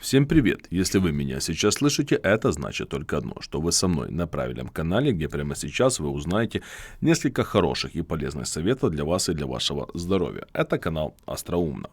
Всем привет! Если вы меня сейчас слышите, это значит только одно, что вы со мной на правильном канале, где прямо сейчас вы узнаете несколько хороших и полезных советов для вас и для вашего здоровья. Это канал Остроумно.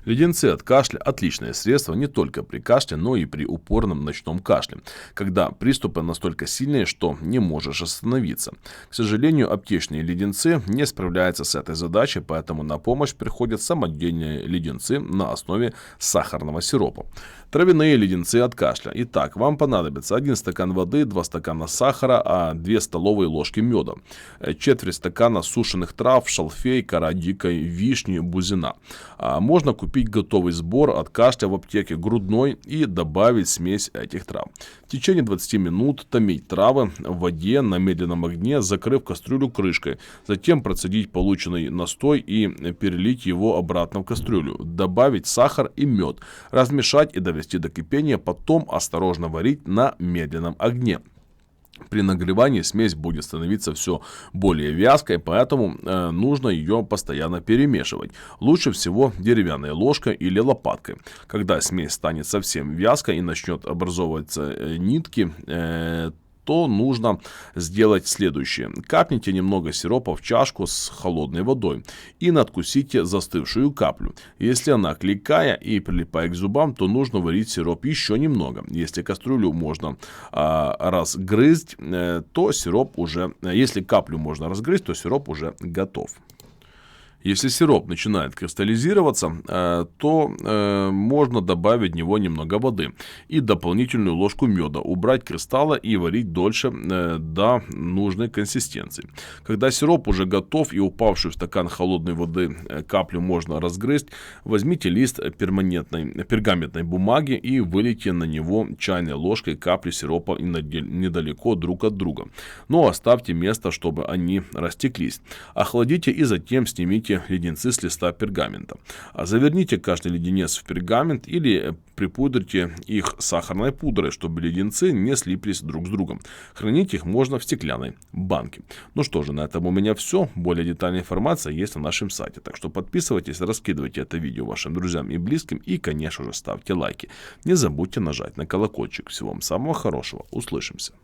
Леденцы от кашля – отличное средство не только при кашле, но и при упорном ночном кашле, когда приступы настолько сильные, что не можешь остановиться. К сожалению, аптечные леденцы не справляются с этой задачей, поэтому на помощь приходят самодельные леденцы на основе сахарного сиропа. Травяные леденцы от кашля. Итак, вам понадобится 1 стакан воды, 2 стакана сахара, 2 столовые ложки меда, четверть стакана сушеных трав, шалфей, кора дикой вишни, бузина. Можно купить готовый сбор от кашля в аптеке грудной и добавить смесь этих трав. В течение 20 минут томить травы в воде на медленном огне, закрыв кастрюлю крышкой. Затем процедить полученный настой и перелить его обратно в кастрюлю. Добавить сахар и мед, размешать и довести до кипения, потом осторожно варить на медленном огне. При нагревании смесь будет становиться все более вязкой, поэтому нужно ее постоянно перемешивать. Лучше всего деревянной ложкой или лопаткой. Когда смесь станет совсем вязкой и начнет образовываться нитки, то нужно сделать следующее. Капните немного сиропа в чашку с холодной водой и надкусите застывшую каплю. Если она клейкая и прилипает к зубам, то нужно варить сироп еще немного. Если кастрюлю можно разгрызть, то сироп уже, если каплю можно разгрызть, то сироп уже готов. Если сироп начинает кристаллизироваться, то можно добавить в него немного воды и дополнительную ложку меда, убрать кристаллы и варить дольше до нужной консистенции. Когда сироп уже готов и упавшую в стакан холодной воды каплю можно разгрызть, возьмите лист пергаментной бумаги и вылейте на него чайной ложкой капли сиропа недалеко друг от друга. Но оставьте место, чтобы они растеклись. Охладите и затем снимите леденцы с листа пергамента. Заверните каждый леденец в пергамент или припудрите их сахарной пудрой, чтобы леденцы не слиплись друг с другом. Хранить их можно в стеклянной банке. Ну что же, на этом у меня все. Более детальная информация есть на нашем сайте. Так что подписывайтесь, раскидывайте это видео вашим друзьям и близким и, конечно же, ставьте лайки. Не забудьте нажать на колокольчик. Всего вам самого хорошего. Услышимся.